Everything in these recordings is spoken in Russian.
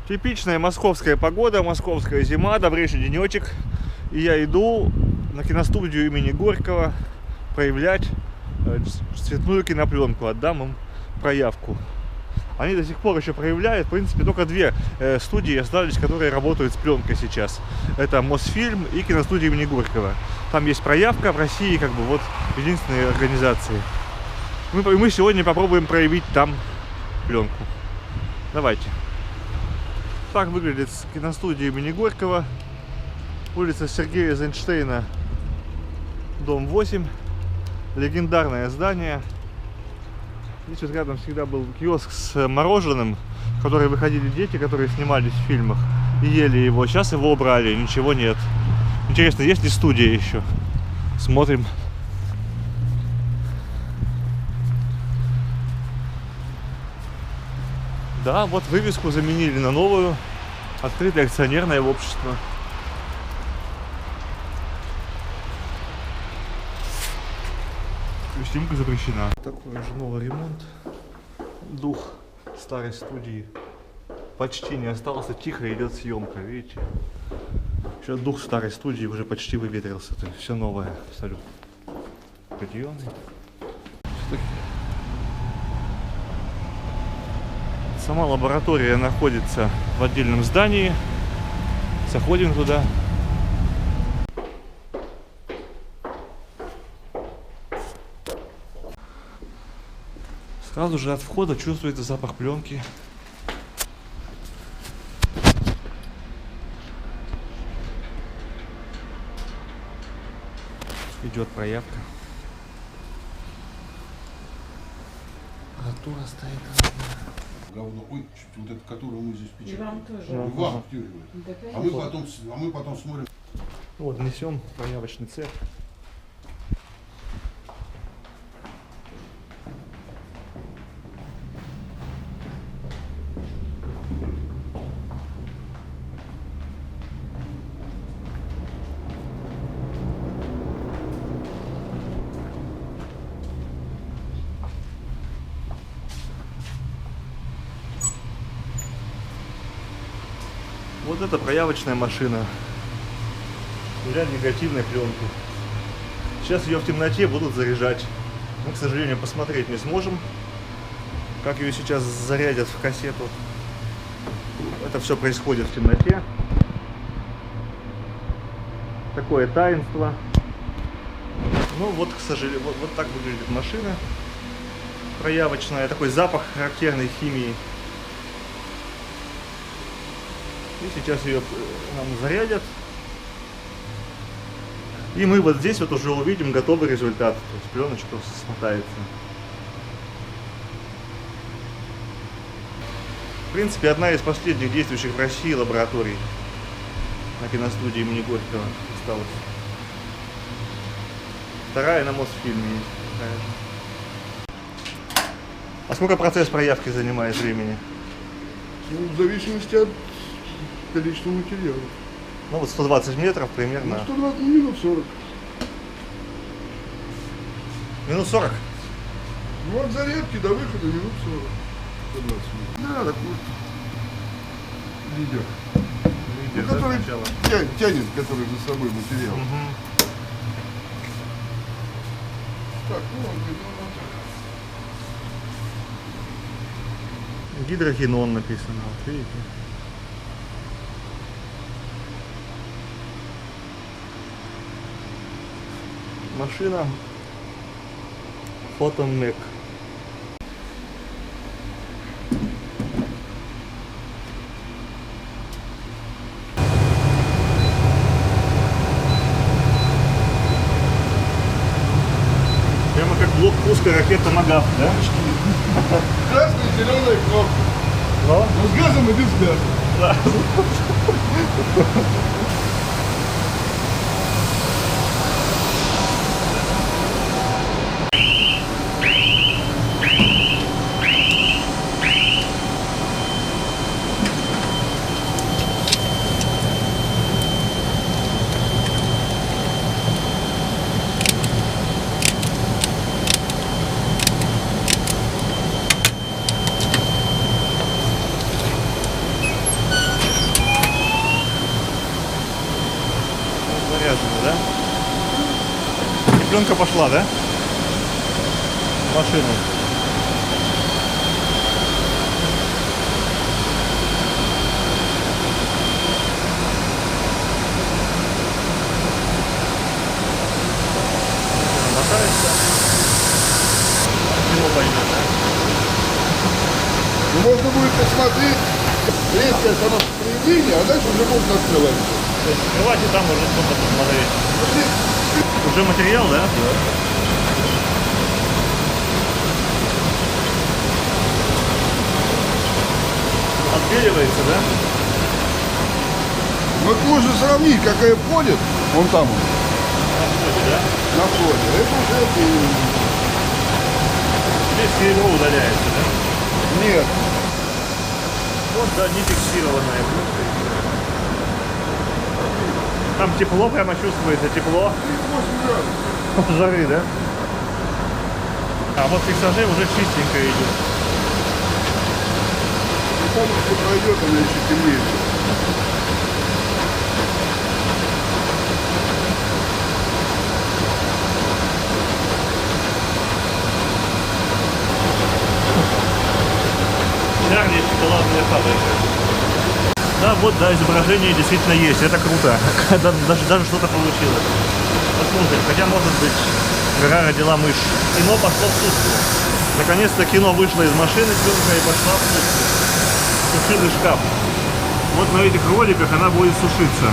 Типичная московская погода, московская зима, добрейший денечек. И я иду на киностудию имени Горького проявлять цветную кинопленку, отдам им проявку. Они до сих пор еще проявляют, в принципе, только две студии остались, которые работают с пленкой сейчас. Это Мосфильм и киностудия имени Горького. Там есть проявка, в России как бы вот единственные организации. Мы сегодня попробуем проявить там пленку. Давайте. Так выглядит киностудия имени Горького. Улица Сергея Эйзенштейна, дом 8. Легендарное здание. Здесь вот рядом всегда был киоск с мороженым, в который выходили дети, которые снимались в фильмах, и ели его. Сейчас его убрали, ничего нет. Интересно, есть ли студия еще? Смотрим. Да, вот вывеску заменили на новую. Открытое акционерное общество. Съемка запрещена. Такой же новый ремонт. Дух старой студии почти не остался. Тихо идет съемка, видите? Еще дух старой студии уже почти выветрился. То есть все новое. Абсолютно. Подъемный. Сама лаборатория находится в отдельном здании. Заходим туда. Сразу же от входа чувствуется запах пленки. Идет проявка. Аппаратура стоит. Говно. Ой, вот это, которую мы здесь печатаем. И вам тоже. И вам втюривают. А мы потом смотрим. Вот, несем проявочный цех. Вот это проявочная машина. Для негативной пленки. Сейчас ее в темноте будут заряжать. Мы, к сожалению, посмотреть не сможем, как ее сейчас зарядят в кассету. Это все происходит в темноте. Такое таинство. Ну вот, к сожалению, вот так выглядит машина проявочная. Такой запах характерной химии. И сейчас ее нам зарядят. И мы вот здесь вот уже увидим готовый результат. То есть пленочка смотается. В принципе, одна из последних действующих в России лабораторий на киностудии имени Горького осталась. Вторая на Мосфильме есть. Такая же. А сколько процесс проявки занимает времени? Ну, в зависимости от количества материала. Ну вот 120 метров примерно. Ну, 120 минут 40. Минут 40? Ну, от зарядки до выхода минут 40. 120 минут. Да, такой вот лидер. Лидер, Ну, который сначала. тянет, который за собой материал. Так, ну ладно, вот так. Гидрохинон написано, вот видите. Машина Photon-Mec. Прямо как блок пуска ракет Томагавк, да? Красная, зеленая кнопка. Но? Но с газом и без газа. Да. пленка пошла, да? В машину. Мотается. Кино пойдет, да? Ну, можно будет посмотреть резкое самопроведение, а дальше уже можно открывать. То есть открывать и там уже что-то посмотреть. Уже материал, да? Да. Отбеливается, да? Вот можно сравнить, какая входит, вон там он, На входе, да? на входе. Это уже Здесь серебро удаляется, да? нет. Вот, да, не фиксированная пленка. Там тепло прямо чувствуется, тепло. 38 градусов. Жары, да? А вот фиксажи уже чистенько идет. И там, если пройдет, она еще темнее. Чарли шоколадная фабрика. Да, вот, да, изображение действительно есть. Это круто. Даже что-то получилось. Посмотрим. Хотя, может быть, гора родила мышь. Кино пошло в сушку. Наконец-то кино вышло из машины, пленка, и пошла в сушку. Сушильный шкаф. Вот на этих роликах она будет сушиться.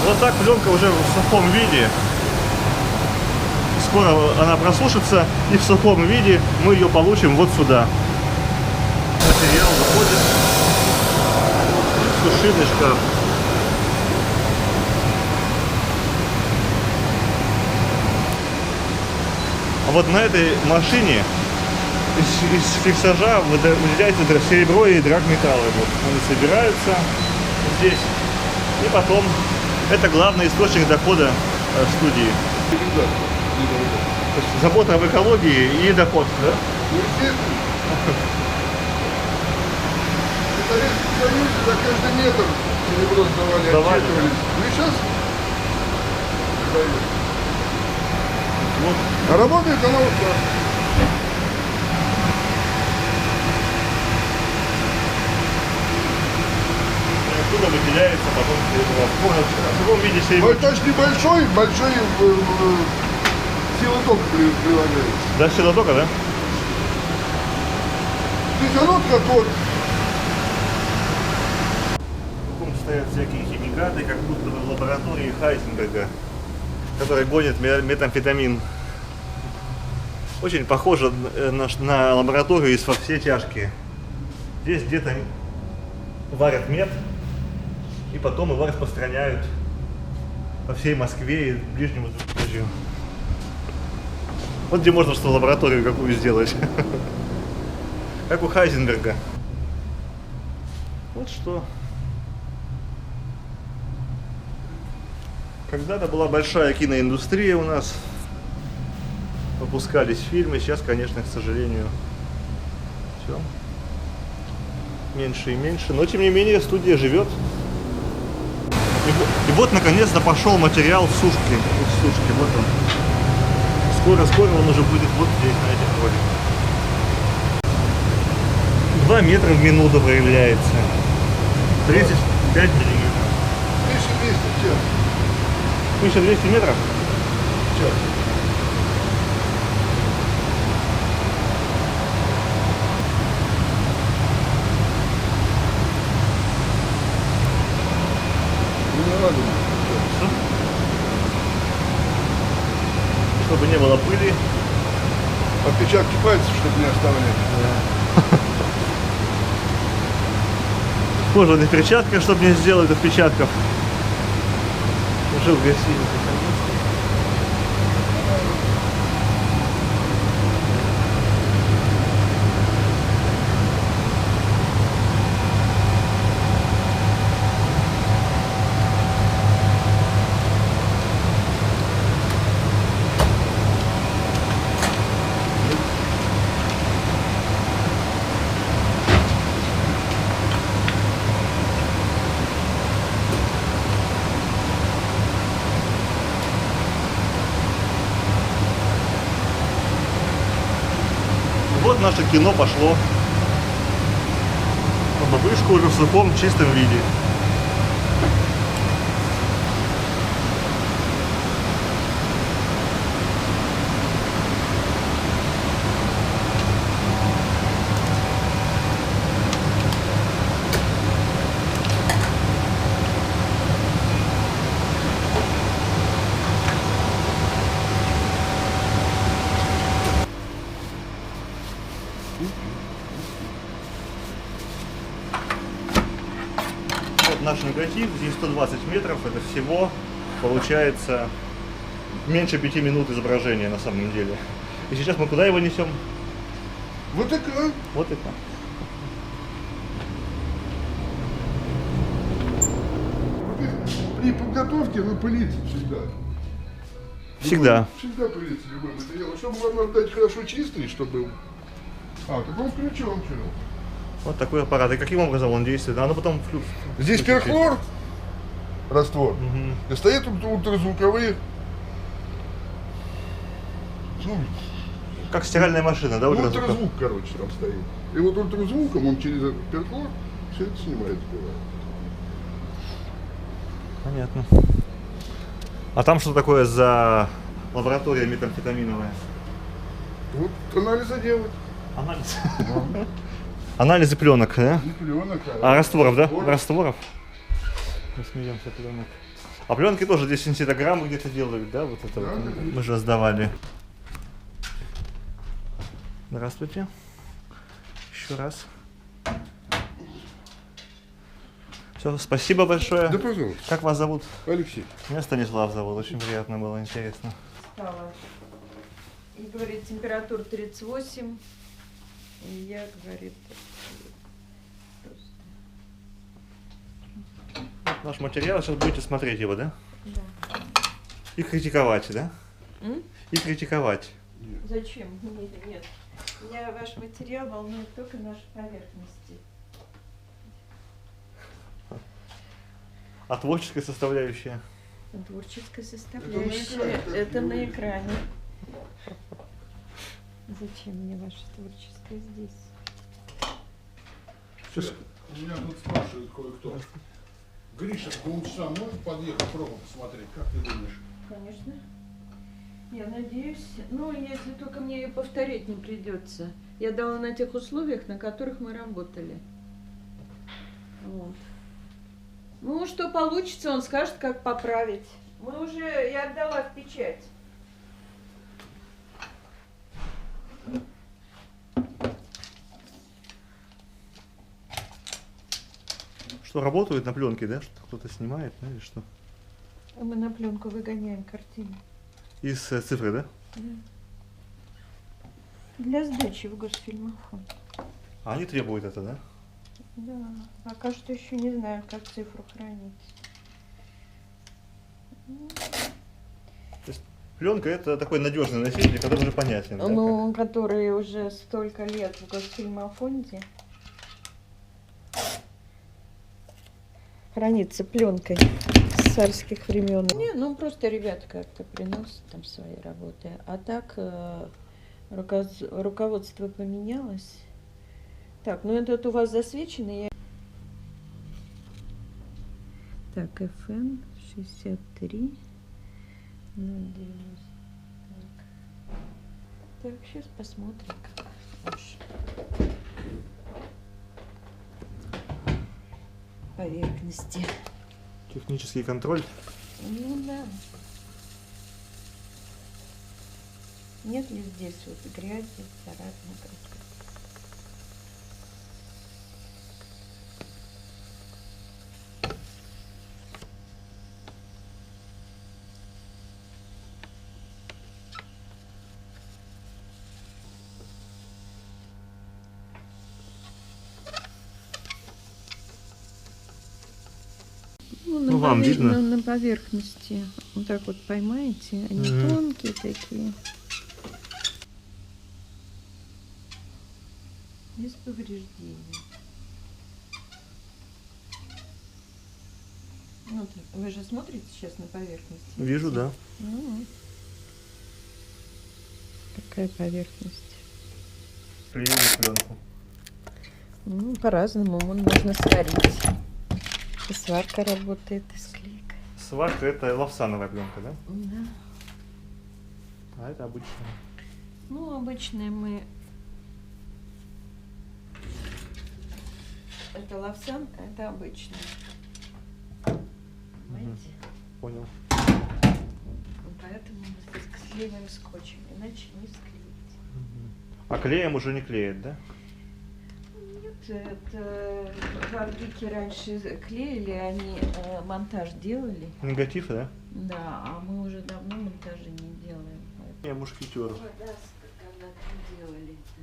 Вот так пленка уже в сухом виде. Скоро она просушится, и в сухом виде мы ее получим вот сюда. Материал выходит в сушильный шкаф. А вот на этой машине из фиксажа выделяется серебро и драгметаллы. Вот они собираются здесь. И потом это главный источник дохода студии. То есть забота об экологии и доход, да? Ну, естественно. Это Советском Союзе за каждый метр серебро сдавали, Сдавали, отчитывались. Ну и сейчас дают. Вот. А работает она вот так. И оттуда выделяется потом серебро. В другом виде серебро. Бальтач небольшой, большой сила тока прилагается. Да, сила тока, да? Физиономка тот. Кругом стоят всякие химикаты, как будто бы в лаборатории Хайзенберга, который гонит метамфетамин. Очень похоже на лабораторию из «Во все тяжкие». Здесь где-то варят мед, и потом его распространяют по всей Москве и ближнему зарубежью. Вот где можно что лабораторию какую сделать. Как у Хайзенберга. Вот что. Когда-то была большая киноиндустрия у нас. Выпускались фильмы. Сейчас, конечно, к сожалению, все меньше и меньше. Но, тем не менее, студия живет. И вот, наконец-то, пошел материал в сушке. В сушке. Вот он. Скоро он уже будет вот здесь, на этих роликах. 2 метра в минуту проявляется. 35 миллиметров. 1200 в час. 1200 метров? В час. Ну, не надо. Чтобы не было пыли. Отпечатки пальцев, чтобы не оставлять. В кожаных перчатках, чтобы не сделать отпечатков. Жил в гостинице. вот наше кино пошло. Бабышка уже в сухом чистом виде. Вот наш негатив, здесь 120 метров, это всего получается меньше 5 минут изображения на самом деле. И сейчас мы куда его несем? Вот экран. Вот это. При подготовке вы пылите всегда. Всегда. Всегда пылите любой материал. Чтобы вам отдать хорошо чистый, чтобы... А, так он включен вчера. Вот такой аппарат. И каким образом он действует? А ну потом... Здесь перхлор, раствор, Мгм. и стоят ультразвуковые, ну, Как стиральная машина, да? ультразвук? ультразвук, короче, там стоит. И вот ультразвуком он через этот перхлор все это снимает. Понятно. А там что такое за лаборатория метамфетаминовая? Вот анализы делают. Анализ. Анализы пленок, да? И пленок, А растворов, да? Раствор. Растворов? Мы смеемся пленок. А пленки тоже здесь синтетограммы где-то делают, да? Вот это Да, вот. конечно. Мы же сдавали. Здравствуйте. Еще раз. Все, спасибо большое. Да, пожалуйста. Как вас зовут? Алексей. Меня Станислав зовут. Очень приятно было, интересно. Стала. И говорит, температура 38. И я, говорит, Наш материал, сейчас будете смотреть его, да? да. И критиковать, да? М? И критиковать. Зачем? Нет. Меня ваш материал волнует только наши поверхности. А творческая составляющая? Творческая Это составляющая. на экране, Это как на не экране. Зачем мне ваше творческое здесь? У меня тут спрашивает кое-кто. Гриша, к 2 часам может подъехать пробу посмотреть? Как ты думаешь? Конечно. Я надеюсь. Ну, если только мне ее повторить не придется. Я дала на тех условиях, на которых мы работали. Вот. Ну, что получится, он скажет, как поправить. Я отдала в печать. Что, работают на пленке, да? Что кто-то снимает, да, или что? Мы на пленку выгоняем картину. Из цифры, да? Для сдачи в Госфильмофон. А они требуют это, да? Да, пока что еще не знаю, как цифру хранить. Пленка это такой надежный носитель, который уже понятен. Да, Ну, который уже столько лет в Госфильмофонде. Хранится пленкой с царских времен. Не, ну просто ребята как-то приносят там свои работы. А так руководство поменялось. Так, ну этот у вас засвеченный. Так, FN 63 090. Так, сейчас посмотрим, как уж. Поверхности. Технический контроль. Ну да. Нет ли здесь вот грязи, царапинок? Ну, вам видно? На поверхности. Вот так вот поймаете. Они тонкие такие. Без повреждений. Вот, вы же смотрите сейчас на поверхность? Вижу, да. Ну, какая поверхность. склеили пленку. Ну, по-разному, можно сварить. И сварка работает, и склейка. Сварка это лавсановая пленка, да? Да. А это обычная. Ну, обычные мы... Это лавсан, а это обычный. Понимаете? Понял. Поэтому мы склеиваем скотчем, иначе не склеить. А клеем уже не клеит, да? Нет, это фабрики раньше клеили, они монтаж делали. Негатив, да? Да, а мы уже давно монтажи не делаем. Я мушкетер. Да, когда-то делали это.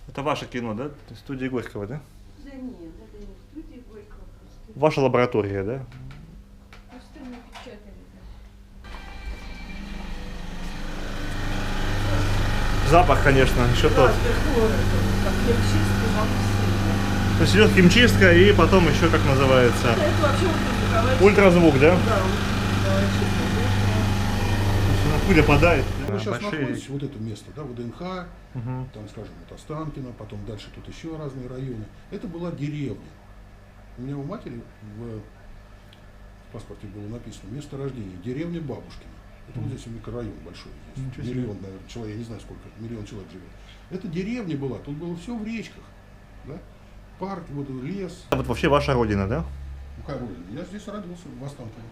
Это ваше кино, да? Студия Горького, да? Да нет, это не студия Горького, просто. Ваша лаборатория, да? Просто мы печатали, да. Запах, конечно, еще тот. Как химчистка, вам сильно. То есть идет химчистка и потом еще как называется? Это вообще ультразвуковая. Ультразвук, да? Да, ультразвуковая чистка. Пыль опадает. Вы сейчас Большие находитесь, вещи. вот это место, да, ВДНХ, Мгм. там, скажем, вот Останкино, потом дальше тут еще разные районы. Это была деревня. У меня у матери в паспорте было написано место рождения, деревня Бабушкина. Это вот здесь микрорайон большой, здесь Ничего себе. миллион, наверное, человек, я не знаю сколько, миллион человек живет. Это деревня была, тут было все в речках, да? Парк, вот лес. Вот вообще ваша родина, да? Ну, какая родина? Я здесь родился, в Останкино.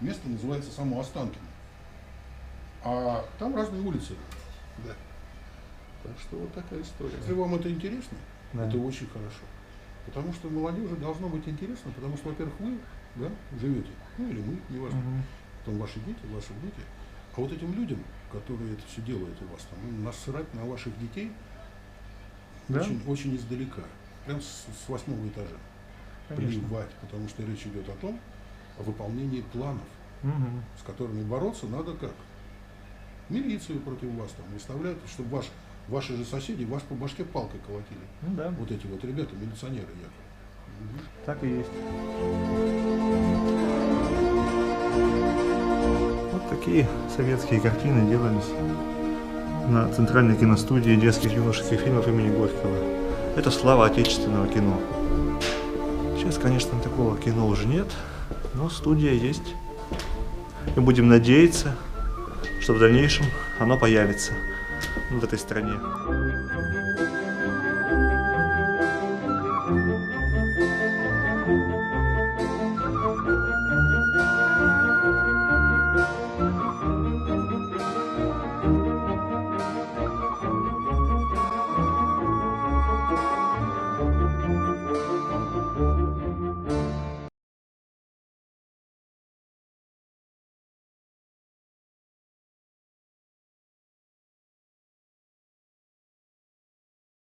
Место называется само Останкино. А там разные улицы. Да. Так что вот такая история. Если вам это интересно, Да. это очень хорошо. Потому что молодежи должно быть интересно, потому что, во-первых, вы, да, живете, ну или мы, неважно, Мгм. потом ваши дети. А вот этим людям, которые это все делают у вас, там, им насрать на ваших детей Да? очень, очень издалека. Прям с 8-го этажа. Конечно. Плевать, потому что речь идет о том, о выполнении планов, Мгм. с которыми бороться надо как? Милицию против вас там выставлять, чтобы ваши же соседи вас по башке палкой колотили. Ну да, Вот эти вот ребята, милиционеры якобы. Мгм. так и есть. Вот такие советские картины делались на Центральной киностудии детских юношеских фильмов имени Горького. Это слава отечественного кино. Сейчас, конечно, такого кино уже нет, но студия есть. И будем надеяться, что в дальнейшем оно появится в этой стране.